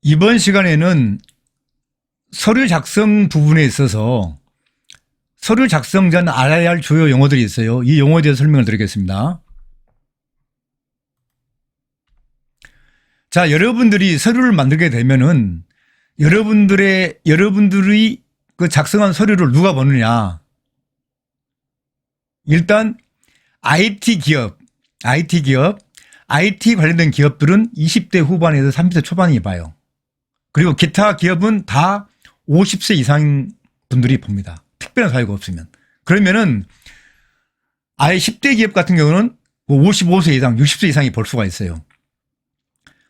이번 시간에는 서류 작성 부분에 있어서 서류 작성 전 알아야 할 주요 용어들이 있어요. 이 용어에 대해서 설명을 드리겠습니다. 자, 여러분들이 서류를 만들게 되면은 여러분들이 그 작성한 서류를 누가 보느냐. 일단 IT 관련된 기업들은 20대 후반에서 30대 초반이 봐요. 그리고 기타 기업은 다 50세 이상 분들이 봅니다. 특별한 사유가 없으면. 그러면은 아예 10대 기업 같은 경우는 55세 이상, 60세 이상이 볼 수가 있어요.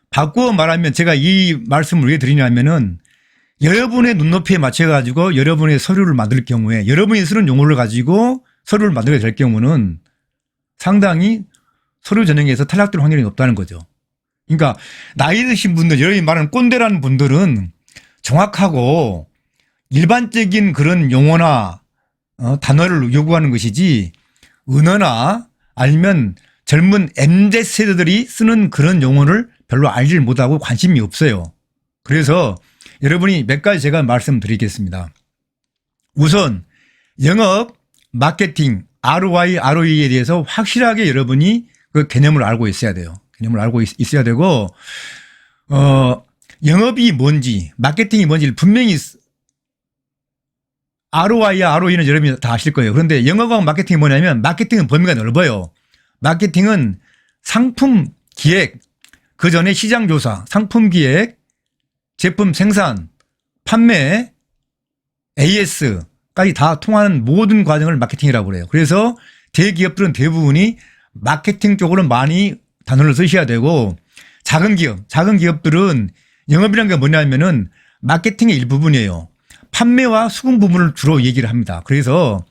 바꾸어 말하면 제가 이 말씀을 왜 드리냐면은 여러분의 눈높이에 맞춰가지고 여러분의 서류를 만들 경우에 여러분이 쓰는 용어를 가지고 서류를 만들게 될 경우는 상당히 서류 전형에서 탈락될 확률이 높다는 거죠. 그러니까 나이 드신 분들, 여러분이 말하는 꼰대라는 분들은 정확하고 일반적인 그런 용어나 단어를 요구하는 것이지 은어나 아니면 젊은 MZ세대들이 쓰는 그런 용어를 별로 알지를 못하고 관심이 없어요. 그래서 여러분이 몇 가지 제가 말씀드리겠습니다. 우선 영업, 마케팅, ROI, ROE에 대해서 확실하게 여러분이 그 개념을 알고 있어야 돼요. 개념을 알고 있어야 되고 영업이 뭔지, 마케팅이 뭔지를 분명히 ROI와 ROE는 여러분이 다 아실 거예요. 그런데 영업하고 마케팅이 뭐냐면 마케팅은 범위가 넓어요. 마케팅은 상품 기획, 그 전에 시장 조사, 상품 기획, 제품 생산, 판매, AS까지 다 통하는 모든 과정을 마케팅이라고 그래요. 그래서 대기업들은 대부분이 마케팅 쪽으로 많이 단어를 쓰셔야 되고 작은 기업들은 영업이라는 게 뭐냐면은 마케팅의 일부분이에요. 판매와 수급 부분을 주로 얘기를 합니다. 그래서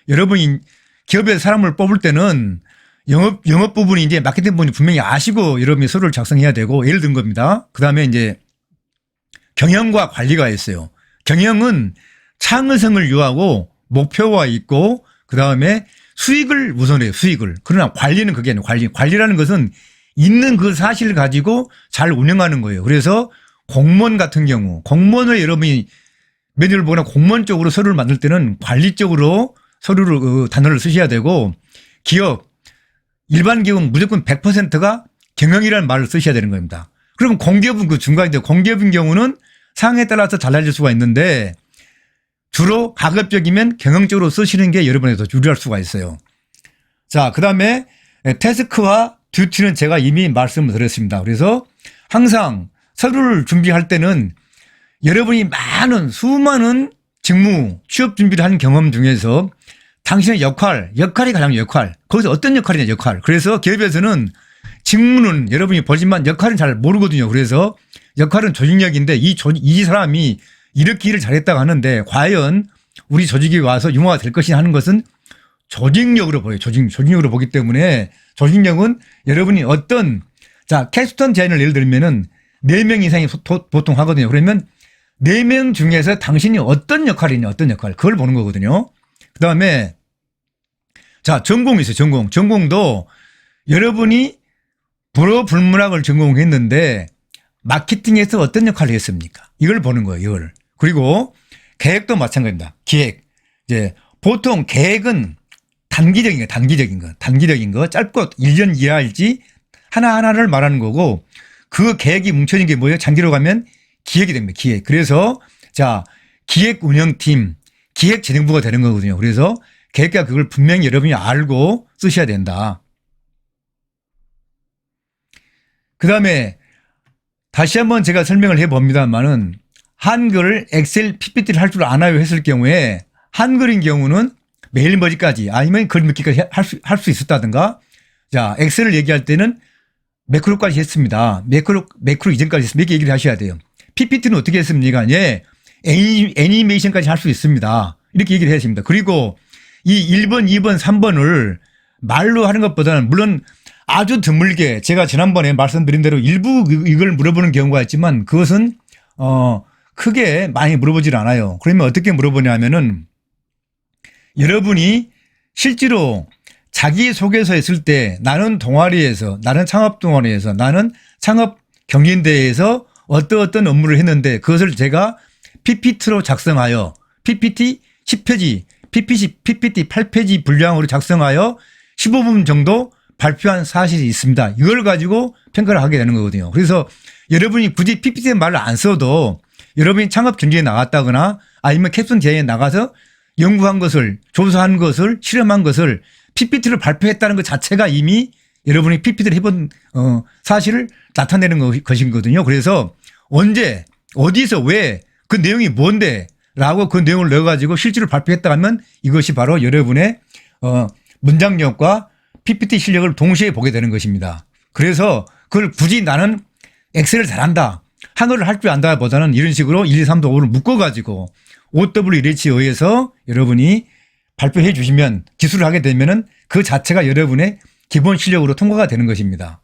여러분이 기업에서 사람을 뽑을 때는 영업 부분이 이제 마케팅 부분이 분명히 아시고 여러분이 서류를 작성해야 되고 예를 든 겁니다. 그 다음에 이제 경영과 관리가 있어요. 경영은 창의성을 요하고 목표가 있고 그 다음에 수익을 우선해요. 수익을. 그러나 관리는 그게 아니에요. 관리라는 것은 있는 그 사실을 가지고 잘 운영하는 거예요. 그래서 공무원 같은 경우 공무원을 여러분이 메뉴를 보거나 공무원 쪽으로 서류를 만들 때는 관리 쪽으로 서류를 단어를 쓰셔야 되고 기업 일반 기업은 무조건 100%가 경영이라는 말을 쓰셔야 되는 겁니다. 그러면 공기업은 그 중간인데 공기업인 경우는 상황에 따라서 달라질 수가 있는데 주로 가급적이면 경영적으로 쓰시는 게 여러분에서 유리할 수가 있어요. 자, 그 다음에 태스크와 듀티는 제가 이미 말씀을 드렸습니다. 그래서 항상 서류를 준비할 때는 여러분이 수많은 직무, 취업 준비를 한 경험 중에서 당신의 역할이 가장 거기서 어떤 역할이냐, 역할. 그래서 기업에서는 직무는 여러분이 보지만 역할은 잘 모르거든요. 그래서 역할은 조직력인데 이 사람이 이렇게 일을 잘했다고 하는데 과연 우리 조직에 와서 융화가 될 것이냐 하는 것은 조직력으로 보여요. 조직력으로 보기 때문에 조직력은 여러분이 캡스톤 디자인을 예를 들면은 4명 이상이 보통 하거든요. 그러면 4명 중에서 당신이 어떤 역할이냐, 그걸 보는 거거든요. 그 다음에 전공이 있어요. 전공도 여러분이 불어불문학을 전공했는데 마케팅에서 어떤 역할을 했습니까? 이걸 보는 거예요. 이걸. 그리고 계획도 마찬가지입니다. 기획. 이제 보통 계획은 단기적인 거. 짧고 1년 이하일지 하나하나를 말하는 거고 그 계획이 뭉쳐진 게 뭐예요? 장기로 가면 기획이 됩니다. 기획. 그래서 기획 운영팀, 기획재정부가 되는 거거든요. 그래서 계획과 그걸 분명히 여러분이 알고 쓰셔야 된다. 그 다음에 다시 한번 제가 설명을 해봅니다만은 한글, 엑셀, PPT를 할 줄 아나요 했을 경우에 한글인 경우는 메일머지까지 아니면 글 몇 개까지 할 수 있었다든가 엑셀을 얘기할 때는 매크로까지 했습니다. 매크로 이전까지 몇 개 얘기를 하셔야 돼요. PPT는 어떻게 했습니까? 애니메이션까지 할 수 있습니다. 이렇게 얘기를 해야 됩니다. 그리고 이 1번, 2번, 3번을 말로 하는 것보다는 물론 아주 드물게 제가 지난번에 말씀드린 대로 일부 이걸 물어보는 경우가 있지만 그것은 크게 많이 물어보질 않아요. 그러면 어떻게 물어보냐면은 여러분이 실제로 자기소개서 했을 때 나는 동아리에서, 나는 창업 동아리에서, 나는 창업 경연대회에서 어떤 업무를 했는데 그것을 제가 PPT로 작성하여 PPT 10페이지, PPT 8페이지 분량으로 작성하여 15분 정도 발표한 사실이 있습니다. 이걸 가지고 평가를 하게 되는 거거든요. 그래서 여러분이 굳이 PPT 말을 안 써도 여러분이 창업 경제에 나갔다거나 아니면 캡슐 대회에 나가서 연구한 것을, 조사한 것을, 실험한 것을 PPT를 발표했다는 것 자체가 이미 여러분이 PPT를 해본 사실을 나타내는 것이거든요. 그래서 언제, 어디서, 왜, 그 내용이 뭔데 라고 그 내용을 넣어가지고 실제로 발표했다 하면 이것이 바로 여러분의 문장력과 PPT 실력을 동시에 보게 되는 것입니다. 그래서 그걸 굳이 나는 엑셀을 잘한다, 한글을 할 줄 안다 보다는 이런 식으로 1, 2, 3, 4, 5를 묶어가지고 OWLH에 의해서 여러분이 발표해 주시면 기술을 하게 되면은 그 자체가 여러분의 기본 실력으로 통과가 되는 것입니다.